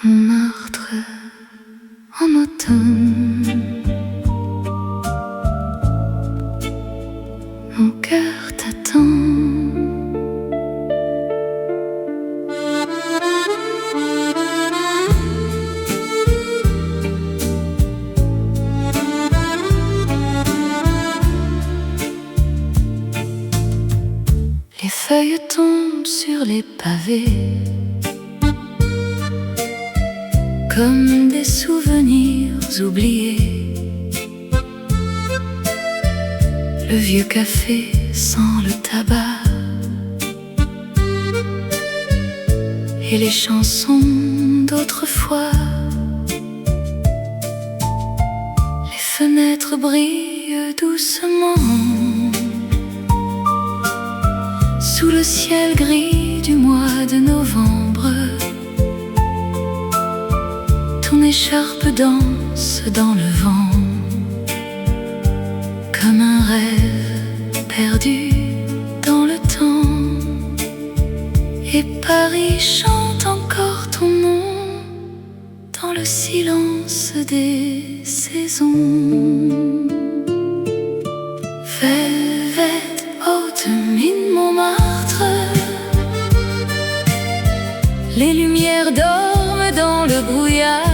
Montmartre en automne, mon cœur t'attend. Les feuilles tombent sur les pavés comme des souvenirs oubliés. Le vieux café sent le tabac et les chansons d'autrefois. Les fenêtres brillent doucement sous le ciel gris du mois de novembre. Ton écharpe danse dans le vent comme un rêve perdu dans le temps. Et Paris chante encore ton nom dans le silence des saisons. Velvet, haute mine Montmartre, les lumières dorment dans le brouillard.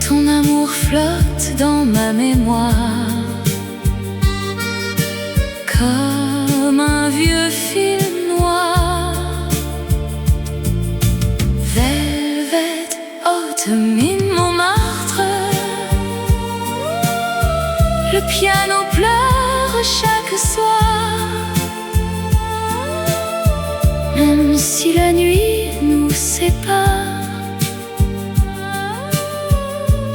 Ton amour flotte dans ma mémoire comme un vieux film noir. Velvet, haute mine Montmartre, le piano pleure chaque soir. Même si la nuit nous sépare,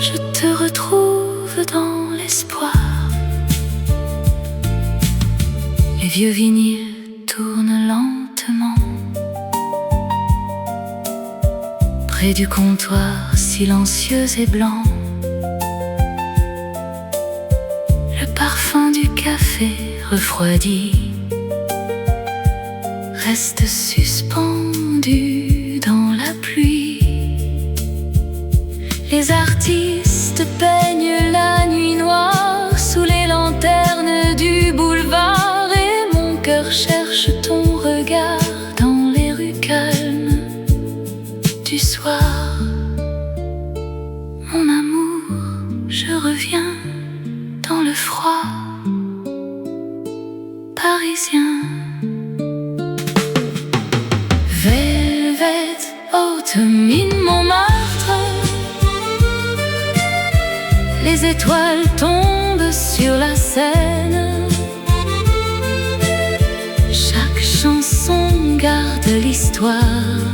je te retrouve dans l'espoir. Les vieux vinyles tournent lentement près du comptoir silencieux et blanc. Le parfum du café refroidi reste suspendu dans la pluie. Les artistes peignent la nuit noire sous les lanternes du boulevard, et mon cœur cherche ton regard dans les rues calmes du soir. Mon amour, je reviens dans le froid parisien. Velvet, haute mine Montmartre, les étoiles tombent sur la scène. Chaque chanson garde l'histoire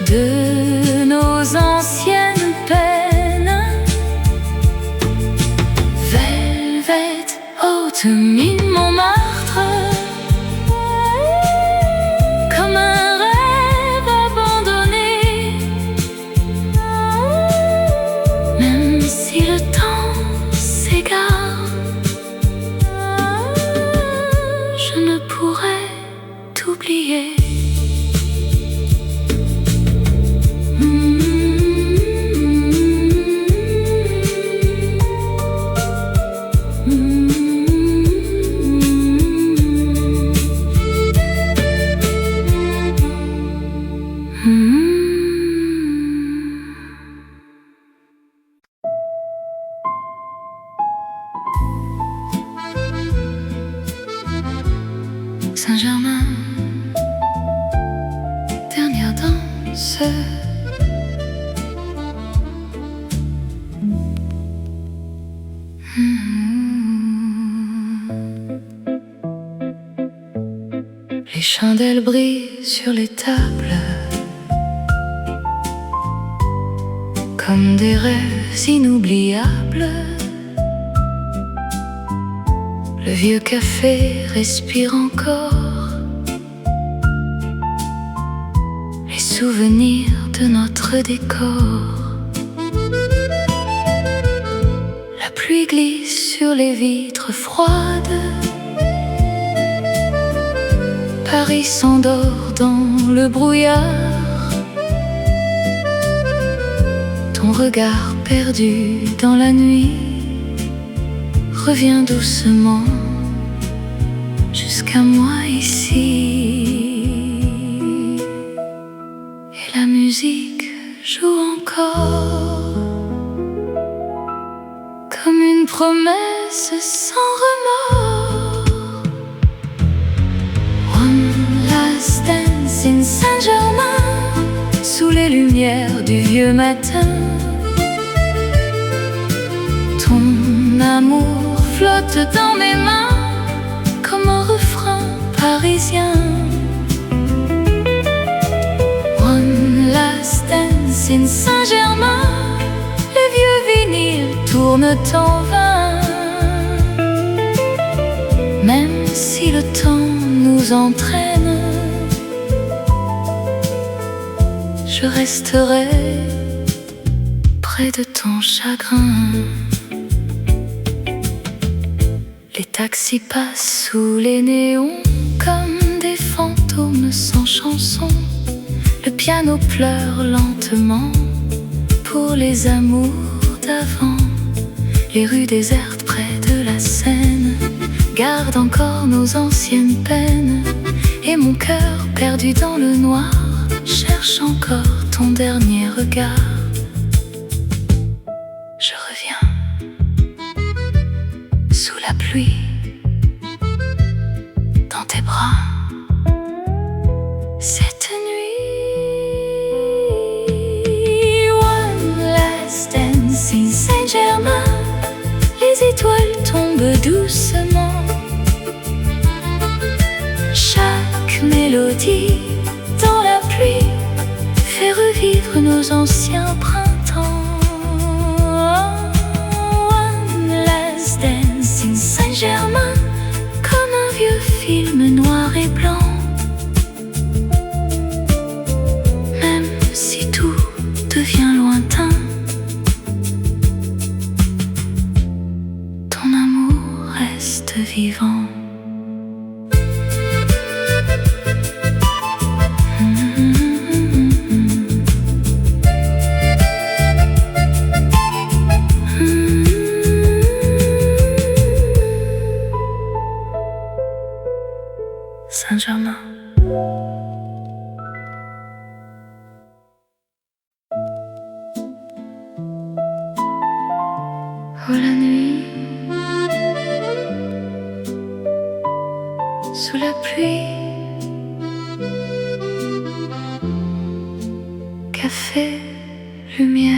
de nos anciennes peines. Velvet, haute mine Montmartre, comme un rêve abandonné. Même si le temps s'égare, je ne pourrai t'oublier. Saint-Germain, dernière danse. Les chandelles brillent sur les tables comme des rêves inoubliables. Le vieux café respire encore les souvenirs de notre décor. La pluie glisse sur les vitres froides. Paris s'endort dans le brouillard. Ton regard perdu dans la nuit revient doucement jusqu'à moi ici. Et la musique joue encore comme une promesse sans remords. One last dance in Saint-Germain, sous les lumières du vieux matin. Ton amour flotte dans mes mains comme un refrain parisien. One last dance in Saint-Germain, les vieux vinyles tournent en vain. Même si le temps nous entraîne, je resterai près de ton chagrin. Les taxis passent sous les néons comme des fantômes sans chanson. Le piano pleure lentement pour les amours d'avant. Les rues désertes près de la Seine gardent encore nos anciennes peines. Et mon cœur perdu dans le noir cherche encore ton dernier regard. Je reviens sous la pluie, dans tes bras, cette nuit. One last dance in Saint-Germain, les étoiles tombent doucement. Chaque mélodie dans la pluie fait revivre nos anciens printemps. One last dance in Saint-Germain, comme un vieux film noir et blanc. Même si tout devient lointain, ton amour reste vivant. Saint-Germain. Oh la nuit, sous la pluie, café, lumière.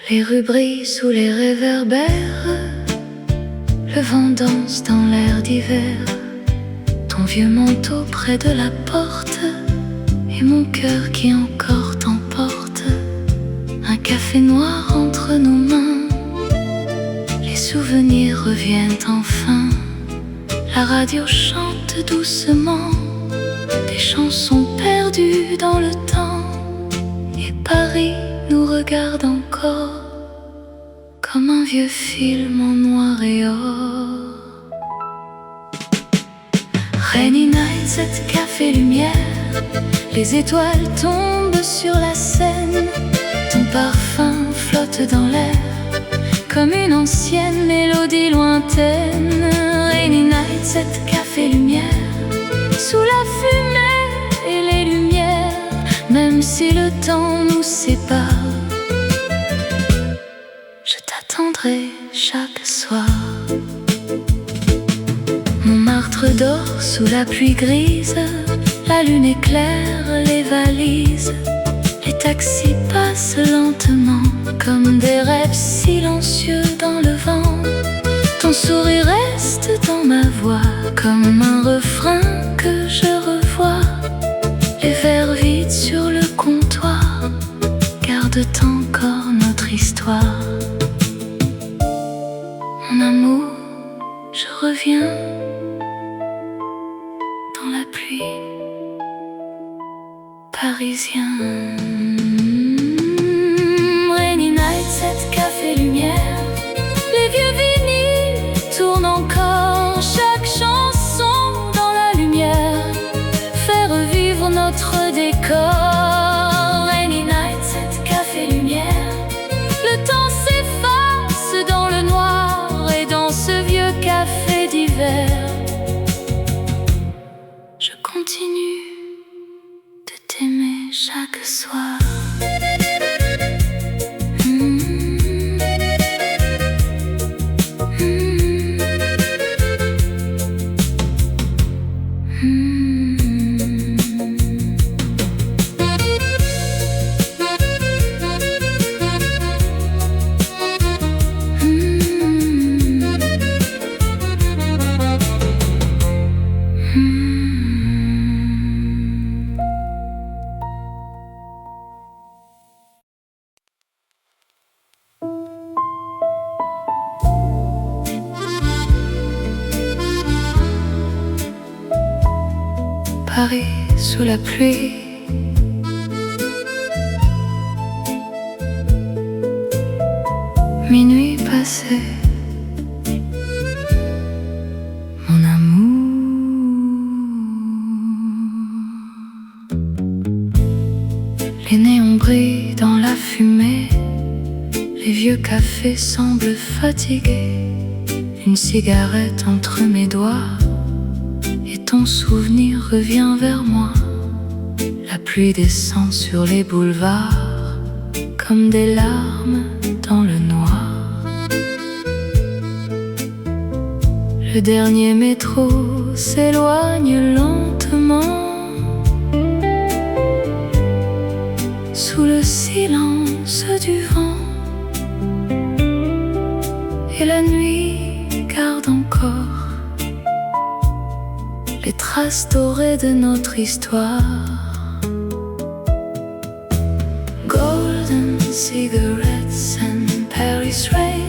Les rues brillent sous les réverbères. Le vent danse dans l'air d'hiver. Ton vieux manteau près de la porte, et mon cœur qui encore t'emporte. Un café noir entre nos mains. Les souvenirs reviennent enfin. La radio chante doucement des chansons perdues dans le temps. Et Paris nous regarde encore comme un vieux film en noir et or. Rainy nights, café lumière, les étoiles tombent sur la Seine. Ton parfum flotte dans l'air comme une ancienne mélodie lointaine. Rainy nights, café lumière, sous la fumée et les lumières. Même si le temps nous sépare, chaque soir. Montmartre dort sous la pluie grise. La lune éclaire les valises. Les taxis passent lentement comme des rêves silencieux dans le vent. Ton sourire reste dans ma voix comme un refrain que je revois. Les verres vides sur le comptoir gardent encore notre histoire. Mon amour, je reviens dans la pluie, parisien. Rainy night, cette café lumière, les vieux vinyles chaque chanson dans la lumière, faire revivre notre décor. Rainy nights at Café Lumière. Le temps s'efface dans le noir et dans ce vieux café d'hiver, je continue de t'aimer chaque soir. Paris sous la pluie, minuit passé, mon amour. Les néons brillent dans la fumée, les vieux cafés semblent fatigués. Une cigarette entre mes doigts, et ton souvenir revient vers moi. La pluie descend sur les boulevards comme des larmes dans le noir. Le dernier métro s'éloigne lentement sous le silence du vent, et la nuit garde encore les traces dorées de notre histoire. Golden cigarettes and Paris rain.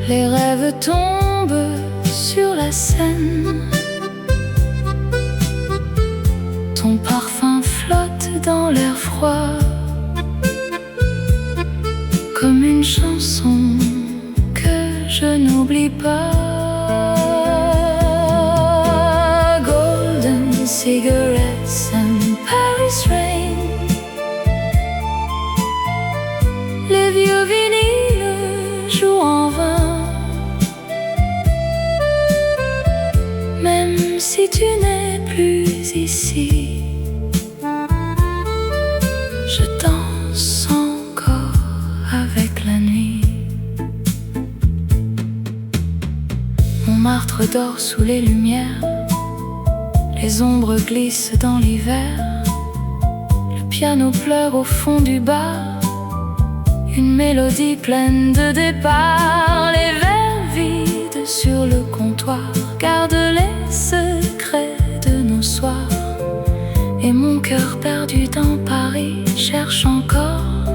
Les rêves tombent sur la scène. Ton parfum flotte dans l'air froid comme une chanson que je n'oublie pas. Cigarettes and Paris rain. Les vieux vinyles jouent en vain, même si tu n'es plus ici. Je danse encore avec la nuit. Montmartre dort sous les lumières, les ombres glissent dans l'hiver. Le piano pleure au fond du bar, une mélodie pleine de départ. Les verres vides sur le comptoir gardent les secrets de nos soirs. Et mon cœur perdu dans Paris cherche encore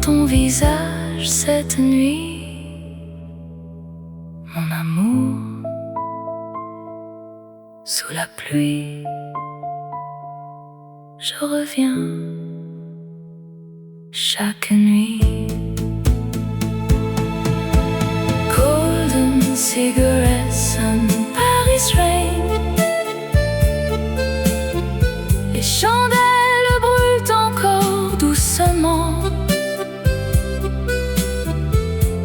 ton visage cette nuit. Mon amour, sous la pluie, je reviens chaque nuit. Golden cigarettes and Paris rain. Les chandelles brûlent encore doucement.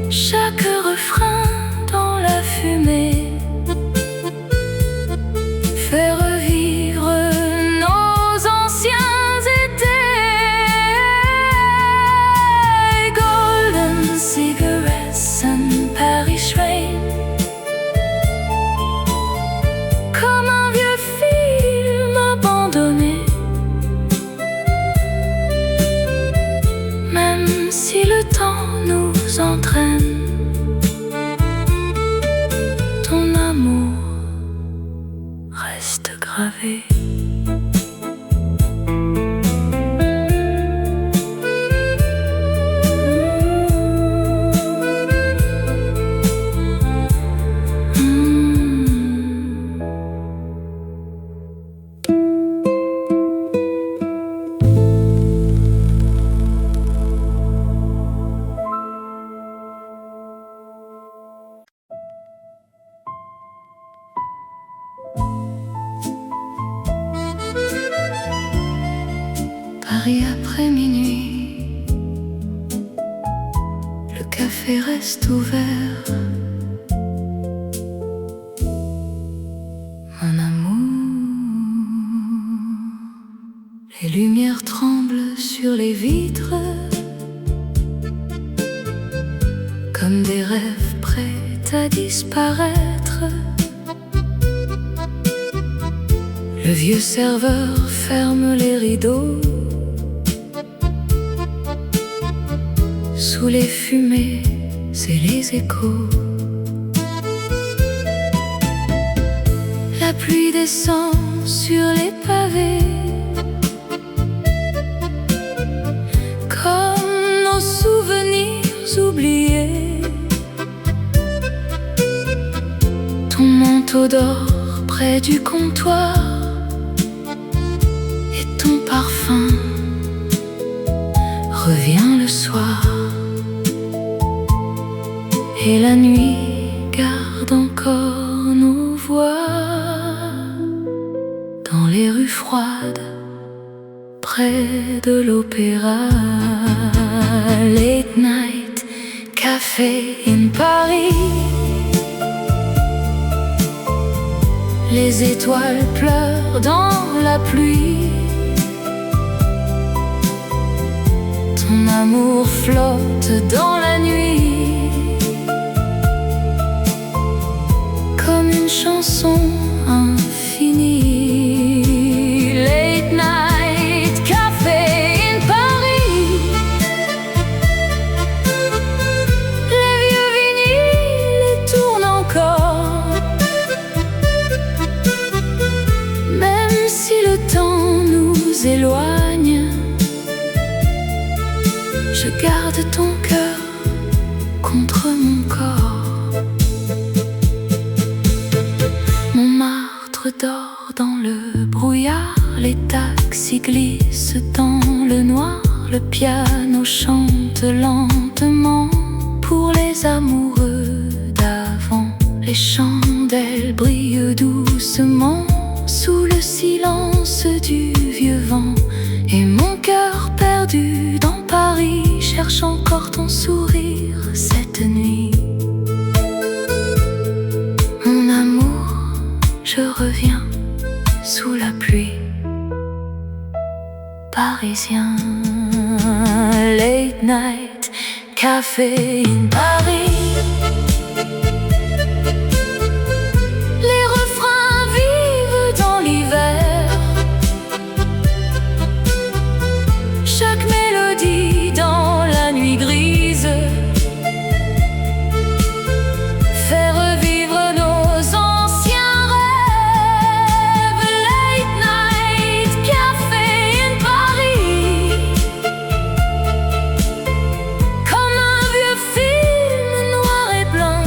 Chaque refrain dans la fumée fait revivre nos anciens étés. Golden cigarettes and Paris rain. Comme un vieux film abandonné, même si le temps nous entraîne, ton amour reste gravé. Paris après minuit, le café reste ouvert. Mon amour, les lumières tremblent sur les vitres, comme des rêves prêts à disparaître. Le vieux serveur ferme les rideaux. Sous les fumées et les échos, la pluie descend sur les pavés, comme nos souvenirs oubliés. Ton manteau dort près du comptoir, et ton parfum revient le soir. Et la nuit garde encore nos voix dans les rues froides, près de l'opéra. Late night, café in Paris. Les étoiles pleurent dans la pluie. Ton amour flotte dans la nuit, comme une chanson infinie. Late night, café in Paris. Les vieux vinyles tournent encore, même si le temps nous éloigne. Je garde ton cœur contre mon corps. Montmartre dort dans le brouillard, les taxis glissent dans le noir. Le piano chante lentement pour les amoureux d'avant. Les chandelles brillent doucement sous le silence du vieux vent. Et mon cœur perdu dans Paris cherche encore ton sourire cette nuit. Mon amour, je reviens sous la pluie. Parisien, late night, café in Paris. Les refrains vivent dans l'hiver. Chaque mélodie dans la nuit grise fait revivre nos anciens rêves. Late night, café in Paris, comme un vieux film noir et blanc.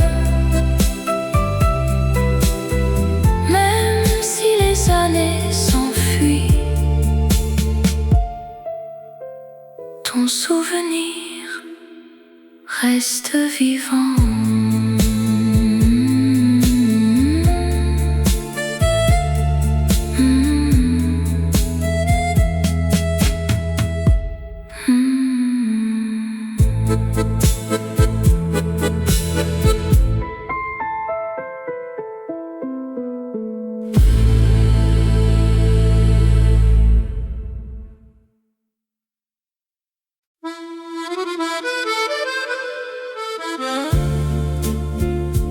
Même si les années s'enfuient, ton souvenir reste vivant.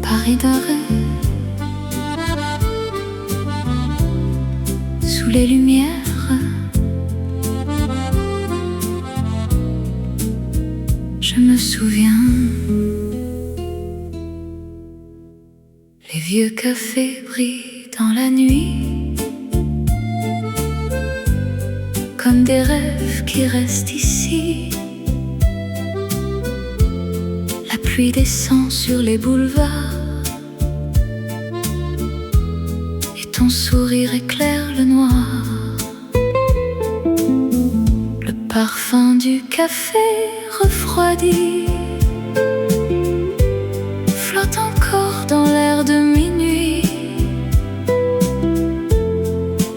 Paris d'un rêve, sous les lumières, je me souviens. Les vieux cafés brillent dans la nuit, comme des rêves qui restent ici. La pluie descend sur les boulevards, ton sourire éclaire le noir. Le parfum du café refroidi flotte encore dans l'air de minuit.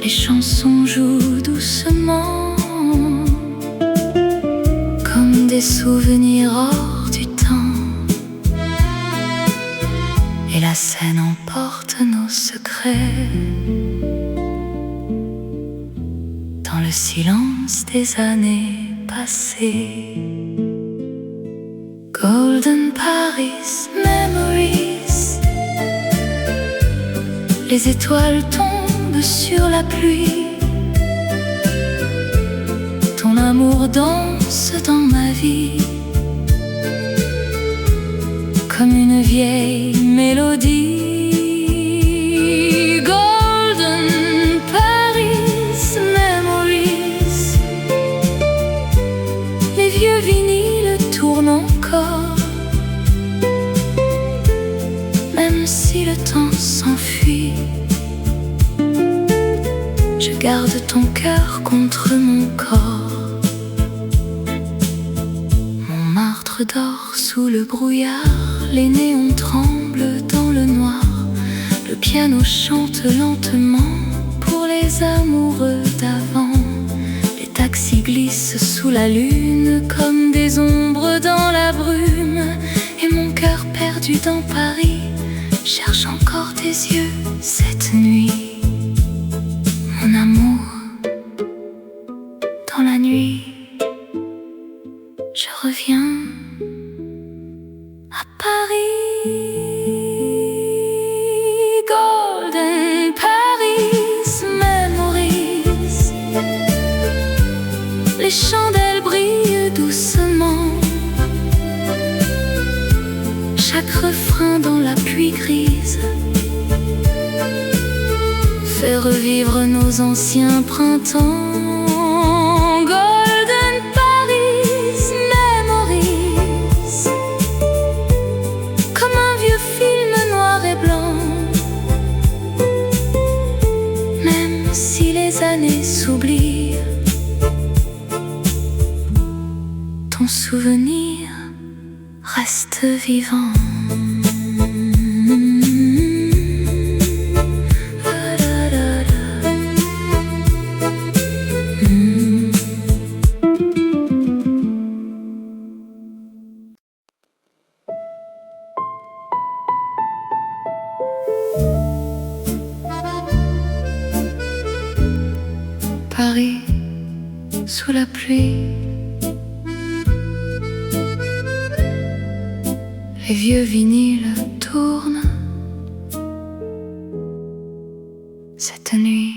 Les chansons jouent doucement et la Seine emporte nos secrets. Dans le silence des années passées, Golden Paris Memories. Les étoiles tombent sur la pluie, ton amour danse dans ma vie, comme une vieille mélodie. Golden Paris Memories. Les vieux vinyles tournent encore, même si le temps s'enfuit. Je garde ton cœur contre mon corps. Montmartre dort sous le brouillard, les néons tremblent dans le noir. Le piano chante lentement pour les amoureux d'avant. Les taxis glissent sous la lune comme des ombres dans la brume. Et mon cœur perdu dans Paris cherche encore tes yeux cette nuit. Mon amour, dans la nuit, je reviens à Paris. Golden Paris Memories. Les chandelles brillent doucement, chaque refrain dans la pluie grise fait revivre nos anciens printemps. Golden Paris Memories. Comme un vieux film noir et blanc, même si les années s'oublient, ton souvenir reste vivant. Paris, sous la pluie, les vieux vinyles tournent cette nuit.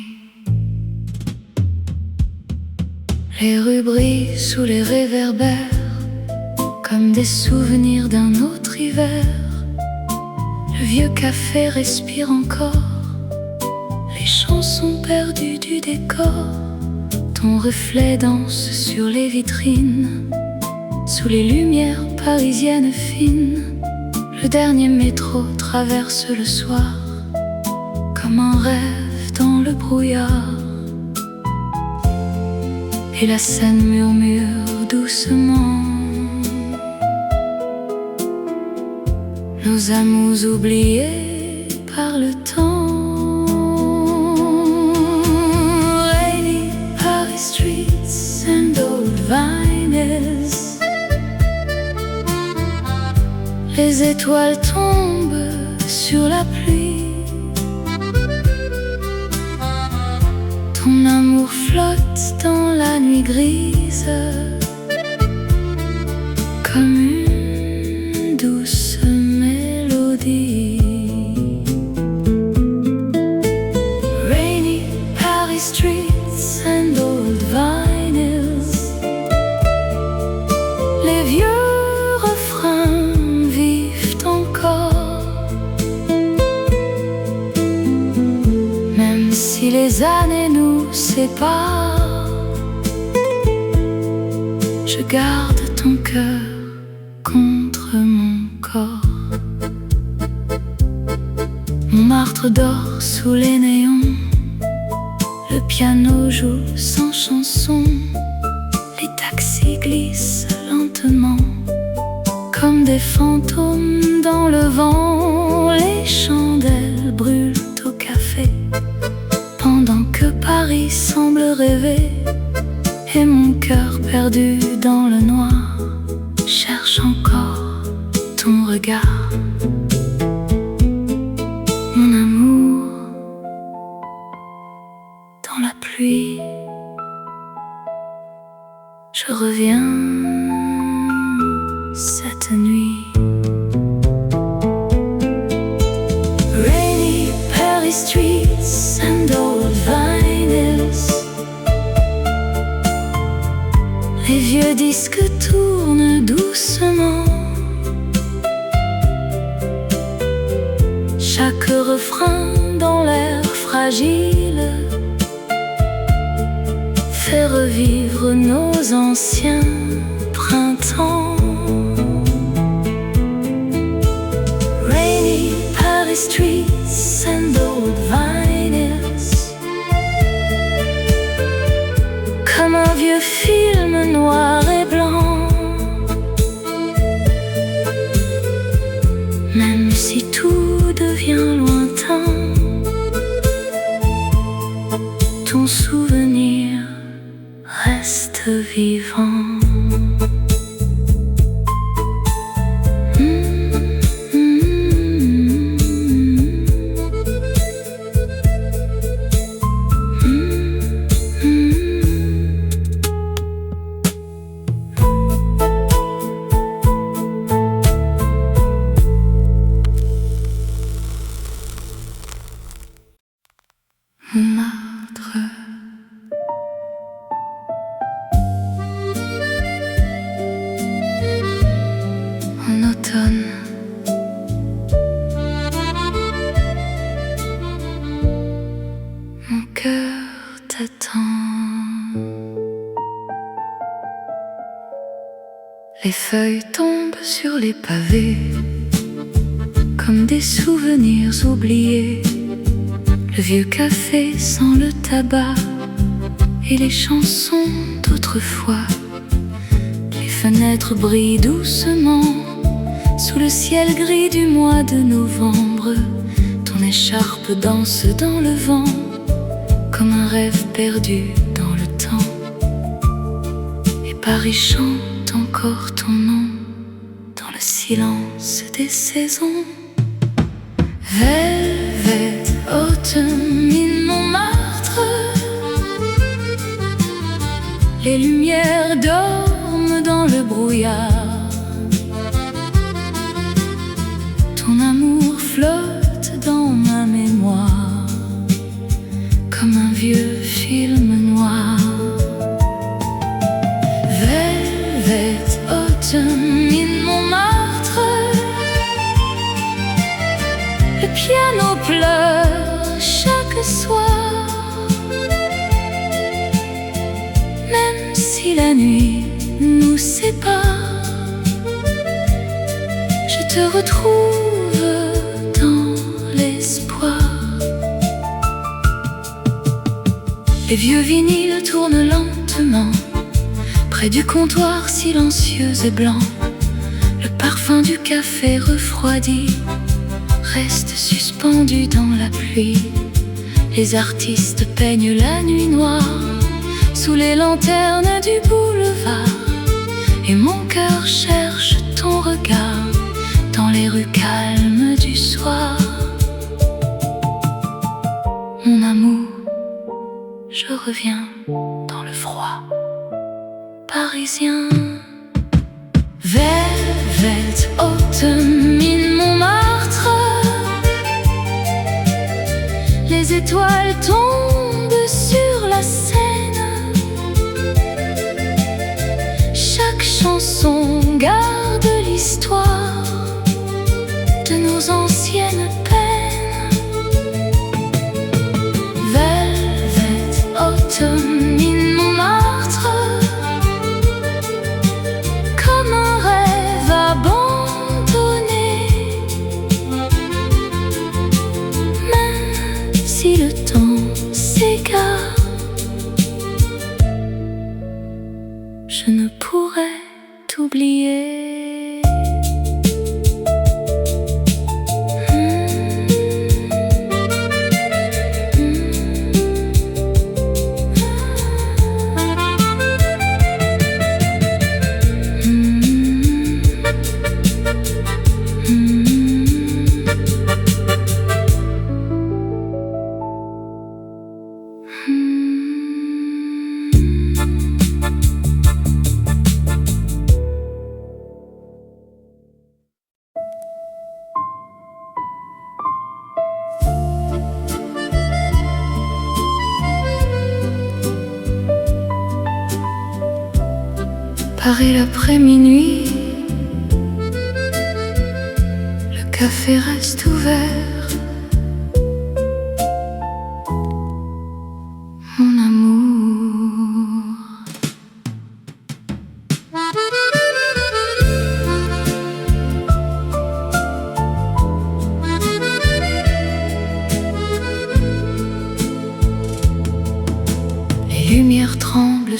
Les rues brillent sous les réverbères comme des souvenirs d'un autre hiver. Le vieux café respire encore, les chansons perdues du décor. Ton reflet danse sur les vitrines, sous les lumières parisiennes fines. Le dernier métro traverse le soir, comme un rêve dans le brouillard. Et la Seine murmure doucement nos amours oubliés par le temps. Streets and old vinyls. Les étoiles tombent sur la pluie, ton amour flotte dans la nuit grise, comme une douce mélodie. Rainy Paris streets and old vinyls. Les vieux refrains vivent encore, même si les années nous séparent. Je garde ton cœur contre mon corps. Montmartre dort sous les néons, le piano joue sans chanson. Les taxis glissent lentement, comme des fantômes dans le vent. Les chandelles brûlent au café, pendant que Paris semble rêver. Et mon cœur perdu dans le noir cherche encore ton regard. chaque refrain dans l'air fragile fait revivre nos anciens printemps. Rainy Paris streets and old vinyls, comme un vieux film noir et blanc. Même si tout devient lointain, ton souvenir reste vivant. Montmartre. En automne, mon cœur t'attend. Les feuilles tombent sur les pavés comme des souvenirs oubliés. Le vieux café sans le tabac et les chansons d'autrefois. Les fenêtres brillent doucement sous le ciel gris du mois de novembre. Ton écharpe danse dans le vent comme un rêve perdu dans le temps. Et Paris chante encore ton nom dans le silence des saisons. Velvet Autumn in Montmartre, les lumières dorment dans le brouillard. Ton amour flotte dans ma mémoire comme un vieux film noir. Velvet Autumn in Montmartre, le piano pleure chaque soir. Même si la nuit nous sépare, je te retrouve dans l'espoir. Les vieux vinyles tournent lentement près du comptoir silencieux et blanc. Le parfum du café refroidi reste suspendu dans la pluie. Les artistes peignent la nuit noire sous les lanternes du boulevard. Et mon cœur cherche ton regard dans les rues calmes du soir. Mon amour, je reviens dans le froid parisien. Velvet Autumn in Montmartre, les étoiles tombent sur la Seine. Chaque chanson garde l'histoire de nos anciennes peines. Velvet Autumn in Montmartre, comme un rêve abandonné. Même si le temps s'égare, je ne pourrai t'oublier. Paris l'après-minuit, le café reste ouvert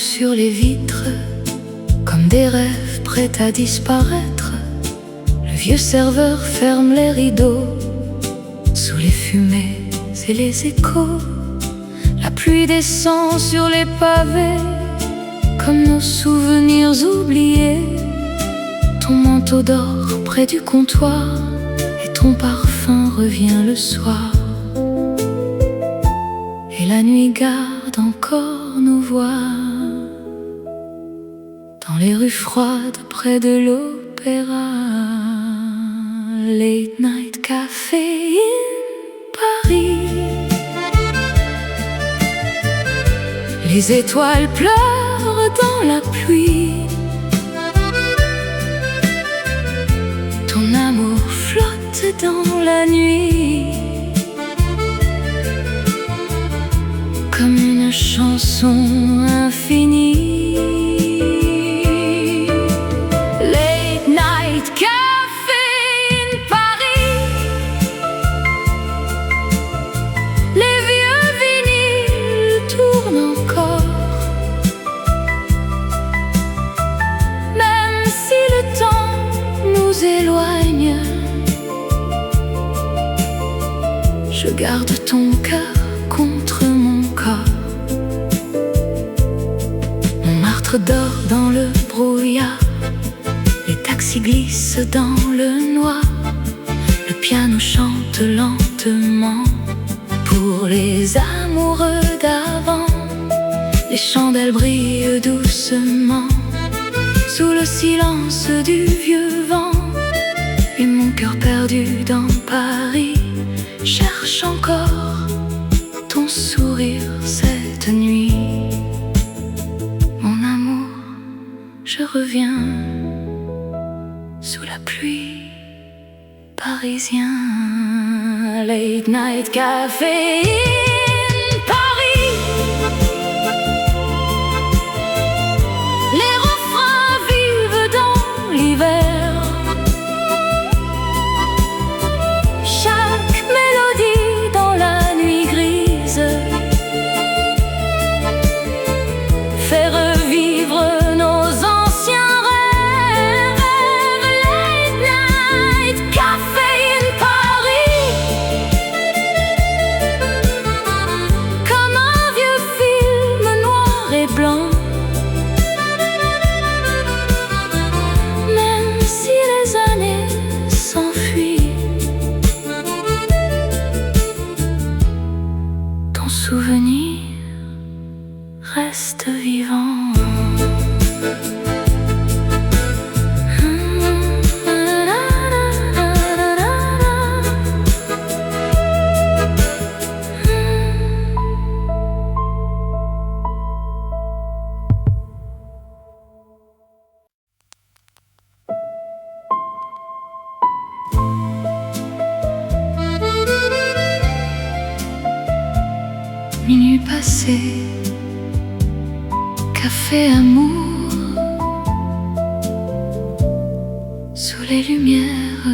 sur les vitres, comme des rêves prêts à disparaître. Le vieux serveur ferme les rideaux, sous les fumées et les échos. La pluie descend sur les pavés, comme nos souvenirs oubliés. Ton manteau dort près du comptoir, et ton parfum revient le soir. Et la nuit garde encore nos voix, dans les rues froides près de l'opéra. Late night café in Paris. Les étoiles pleurent dans la pluie. Ton amour flotte dans la nuit, comme une chanson infinie. Late night café in Paris. Les vieux vinyles tournent encore, même si le temps nous éloigne. Je garde ton cœur contre mon corps. Montmartre dort dans le brouillard, les taxis glissent dans le noir. Le piano chante lentement pour les amoureux d'avant. Les chandelles brillent doucement sous le silence du vieux vent. Et mon cœur perdu dans Paris cherche encore ton sourire cette nuit. Mon amour, je reviens sous la pluie parisien. Late night café in Paris. Les refrains vivent dans l'hiver. Chaque mélodie dans la nuit grise fait revivre nos anciens rêves. Late night café in Paris, comme un vieux film noir et blanc. Même si les années s'enfuient, ton souvenir reste vivant. Minuit passé, café amour, sous les lumières.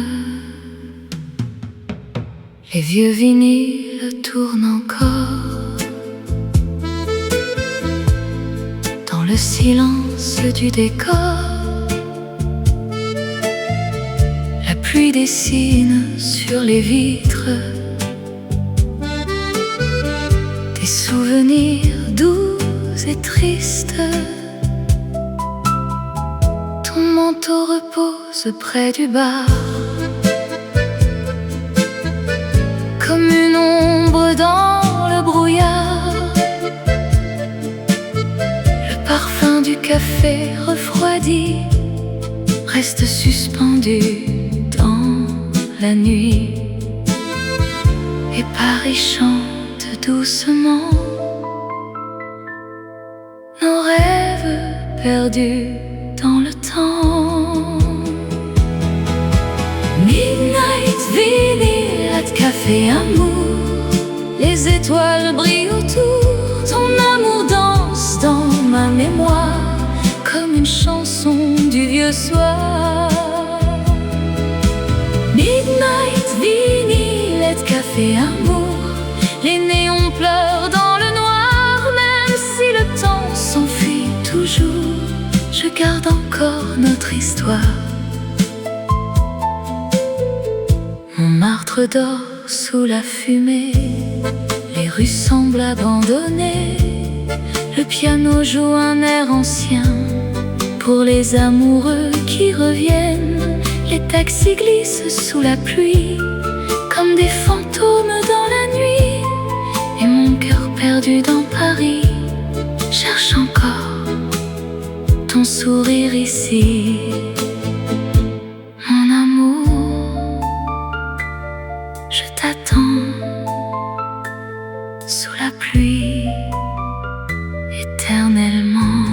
Les vieux vinyles tournent encore dans le silence du décor. La pluie dessine sur les vitres des souvenirs doux et tristes. Ton manteau repose près du bar, comme une ombre dans le brouillard. Le parfum du café refroidi reste suspendu dans la nuit. Et Paris chante doucement nos rêves perdus dans le temps. Midnight vinyl at café amour, les étoiles brillent autour. Ton amour danse dans ma mémoire, comme une chanson du vieux soir. Midnight vinyl at café amour, les néons pleurent dans le noir. Même si le temps s'enfuit, encore notre histoire. Montmartre dort sous la fumée, les rues semblent abandonnées. Le piano joue un air ancien pour les amoureux qui reviennent. Les taxis glissent sous la pluie comme des fantômes dans la nuit. Et mon cœur perdu dans Paris cherche encore ton sourire ici. Mon amour, je t'attends sous la pluie éternellement.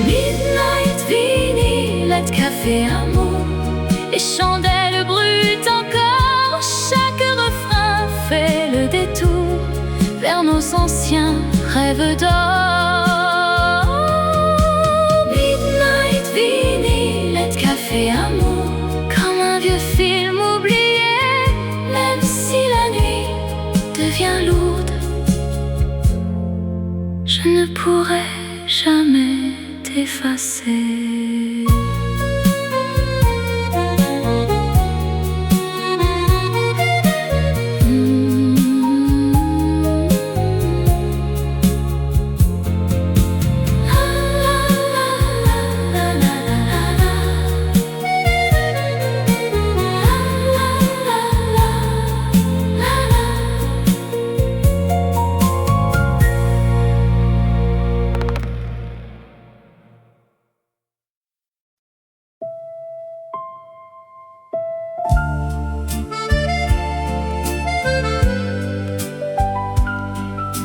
Midnight vinyle, café, amour, les chandelles brûlent encore. Chaque refrain fait le détour vers nos anciens rêves d'or. Midnight vinyle, café, amour, comme un vieux film oublié. Même si la nuit devient lourde, je ne pourrai jamais t'effacer.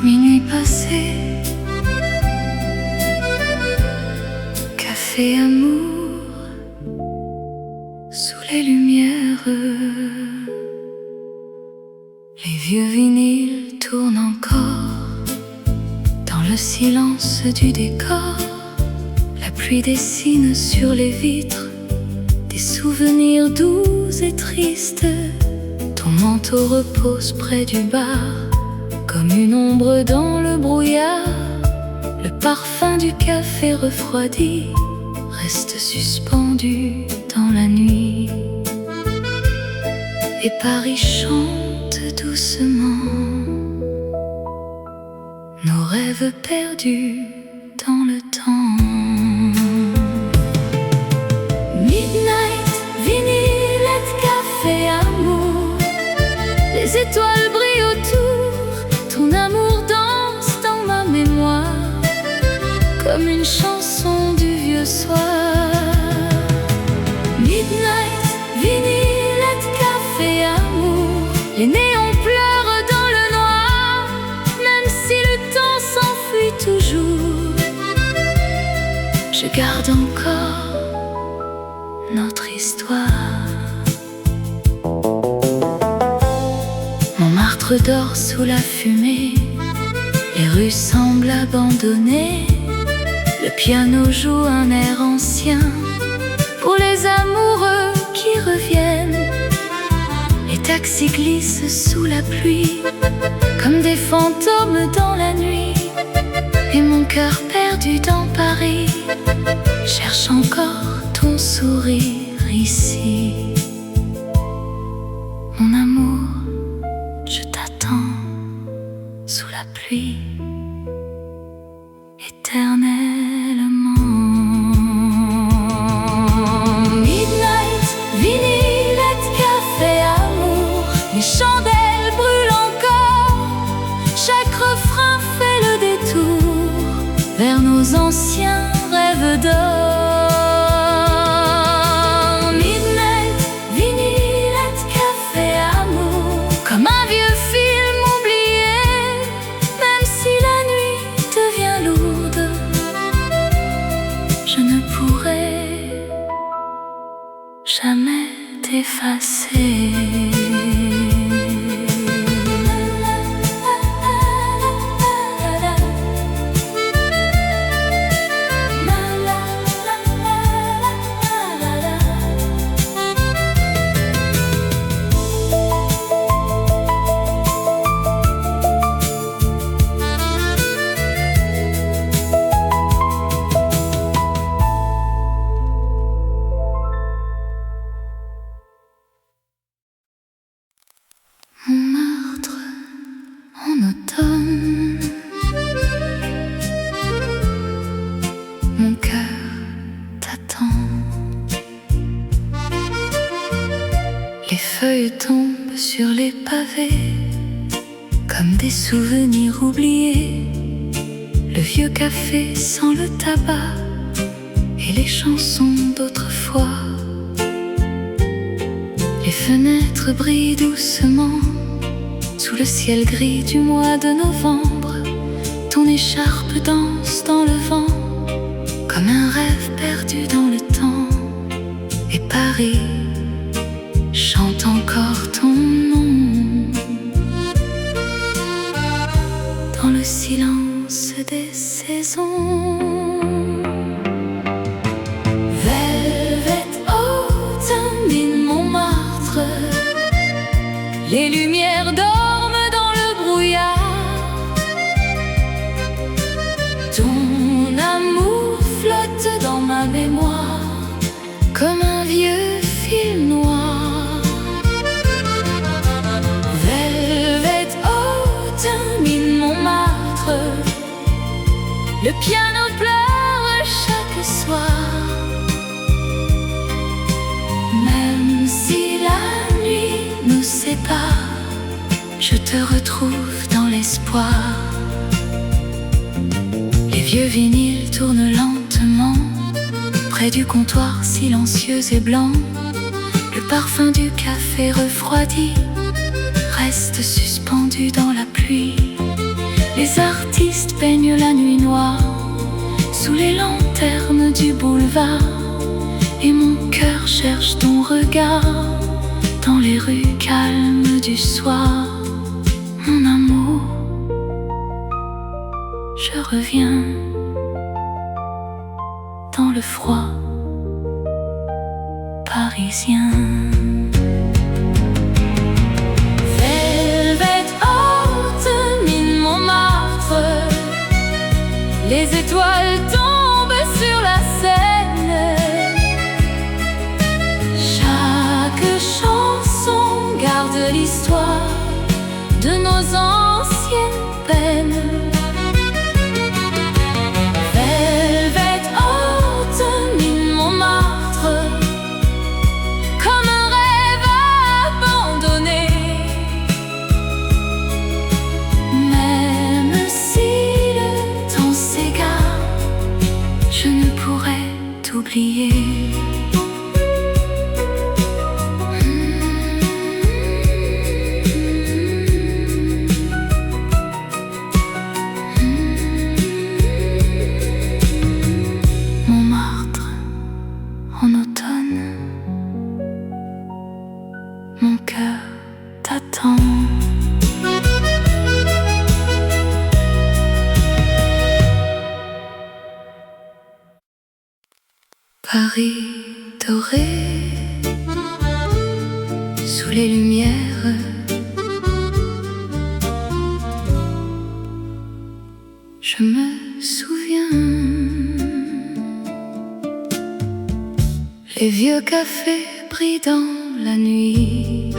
Minuit passé, café, amour, sous les lumières. Les vieux vinyles tournent encore dans le silence du décor. La pluie dessine sur les vitres des souvenirs doux et tristes. Ton manteau repose près du bar comme une ombre dans le brouillard. Le parfum du café refroidi reste suspendu dans la nuit. Et Paris chante doucement nos rêves perdus dans le temps. Midnight, vinyle, café, amour, les étoiles brillent autour. Ton amour danse dans ma mémoire comme une chanson du vieux soir. Midnight, vinyle, café, amour, les néons pleurent dans le noir. Même si le temps s'enfuit toujours, je garde encore notre histoire. Montmartre dort sous la fumée, les rues semblent abandonnées. Le piano joue un air ancien pour les amoureux qui reviennent. Les taxis glissent sous la pluie comme des fantômes dans la nuit. Et mon cœur perdu dans Paris cherche encore ton sourire ici. Mon amour, je t'attends sous la pluie éternellement. Midnight, vinyle, café, amour, les chandelles brûlent encore. Chaque refrain fait le détour vers nos anciens rêves d'or. Midnight, vinyle, café, amour, comme un vieux film oublié. Même si Les feuilles tombent sur les pavés comme des souvenirs oubliés. Le vieux café sent le tabac et les chansons d'autrefois. Les fenêtres brillent doucement sous le ciel gris du mois de novembre. Ton écharpe danse dans le vent comme un rêve perdu dans le temps. Et Paris chante encore ton nom dans le silence des saisons. Velvet Autumn in Montmartre, les lumières dorment dans le brouillard. Ton amour flotte dans ma mémoire comme un vieux film noir. Velvet Autumn in Montmartre, le piano pleure chaque soir. Même si la nuit nous sépare, je te retrouve dans l'espoir. Les vieux vinyles tournent lentement près du comptoir silencieux et blanc. Le parfum du café refroidi reste suspendu dans la pluie. Les artistes peignent la nuit noire sous les lanternes du boulevard. Et mon cœur cherche ton regard dans les rues calmes du soir. Mon amour, je reviens dans le froid parisien. Velvet Autumn in Montmartre, les étoiles tombent sur la Seine. Chaque chanson garde l'histoire de nos anciennes peines. Velvet Autumn in Montmartre, comme un rêve abandonné. Même si le temps s'égare, je ne pourrai t'oublier. Montmartre, en automne, mon cœur t'attend. Paris doré, sous les lumières, je me souviens. Les vieux cafés brillent dans la nuit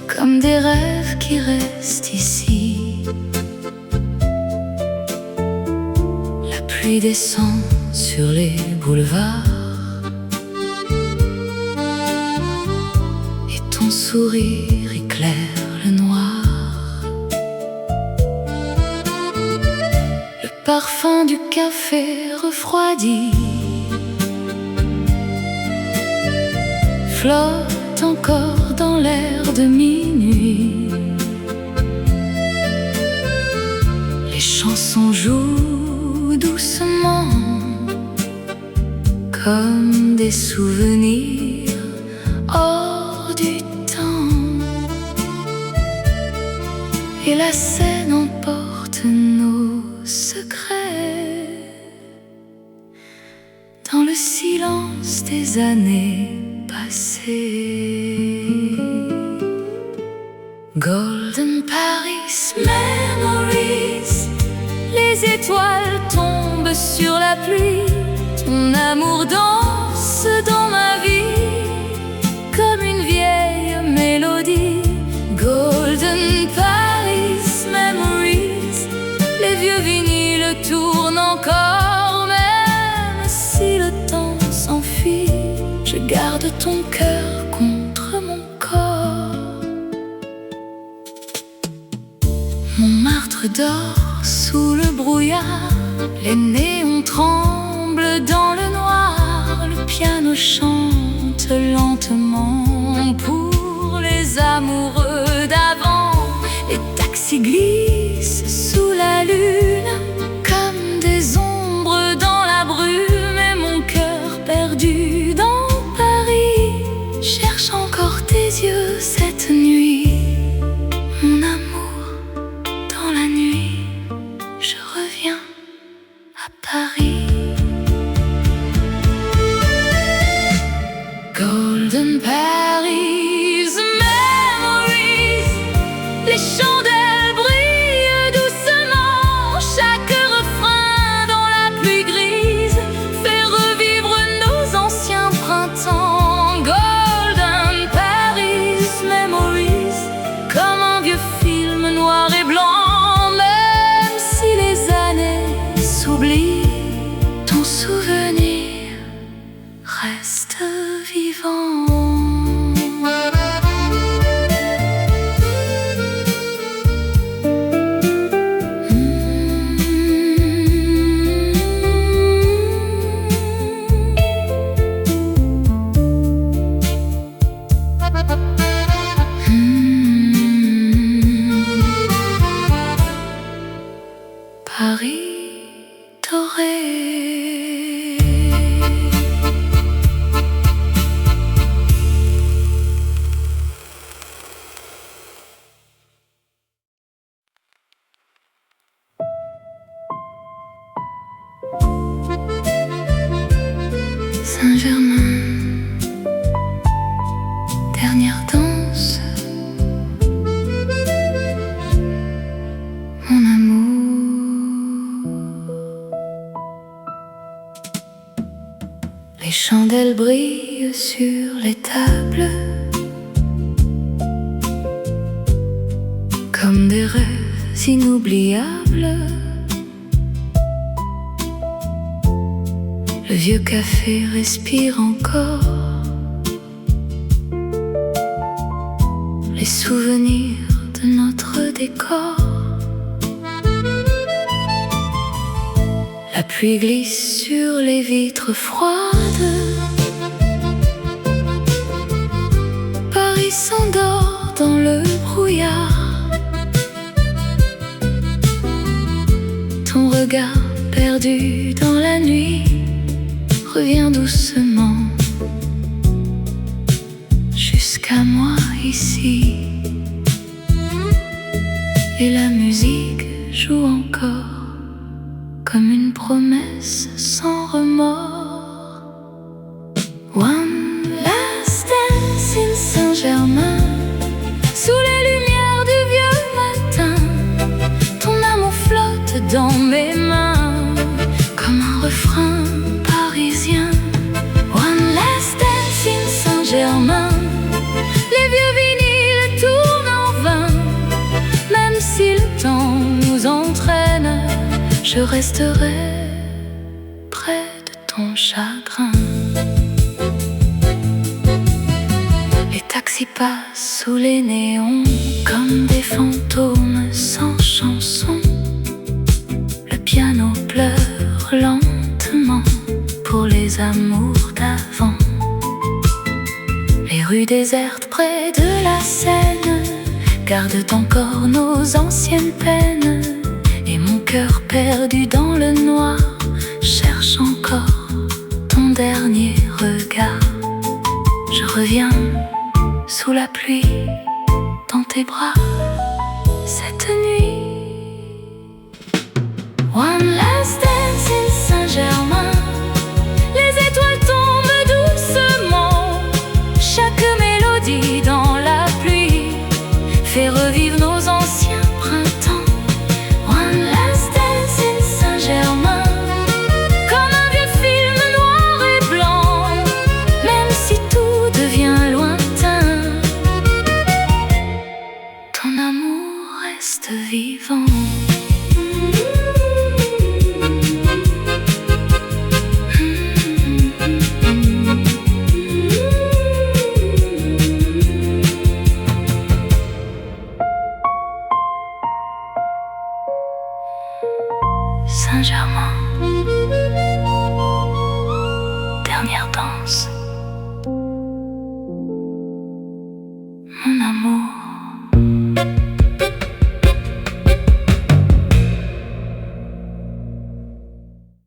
comme des rêves qui restent ici. La pluie descend sur les boulevards et ton sourire éclaire le noir. Le parfum du café refroidi flotte encore dans l'air de minuit. Les chansons jouent doucement comme des souvenirs hors du temps. Et la Seine emporte nos secrets dans le silence des années passées. Golden Paris Memories, les étoiles tombent sur la pluie. Ton amour danse dans ma vie comme une vieille mélodie. Golden Paris Memories, les vieux vinyles tournent encore. Même si le temps s'enfuit, Je garde ton cœur contre mon corps. Montmartre dort sous le brouillard, les néons tremblent dans le noir. Le piano chante lentement pour les amoureux d'avant. Les taxis glissent sous la lune comme des ombres dans la brume. Et mon cœur perdu dans Paris cherche encore tes yeux cette nuit. Mon amour, dans la nuit, je reviens à Paris. Golden Paris Memories, les chandelles brillent doucement. Chaque refrain dans la pluie grise fait revivre nos anciens printemps. Golden Paris Memories, comme un vieux film noir et blanc. Même si les années s'oublient, ton souvenir reste vivant. Paris doré. Saint-Germain, dernière danse. Mon amour, les chandelles brillent sur les tables comme des rêves inoubliables. Le vieux café respire encore les souvenirs de notre décor. La pluie glisse sur les vitres froides. Paris s'endort dans le brouillard. Ton regard perdu dans la nuit revient doucement jusqu'à moi ici. Et la musique joue encore comme une promesse sans remords. One last dance in Saint-Germain, sous les lumières du vieux matin. Ton amour flotte dans mes mains comme un refrain parisien. One last dance in Saint-Germain, les vieux vinyles tournent en vain. Même si le temps nous entraîne, je resterai près de ton chagrin. Les taxis passent sous les néons comme des fantômes sans chanson. Le piano pleure lentement pour les amours d'avant. Les rues désertes près de la Seine gardent encore nos anciennes peines. Et mon cœur perdu dans le noir cherche encore ton dernier regard. Je reviens sous la pluie dans tes bras cette nuit. One last dance in Saint-Germain,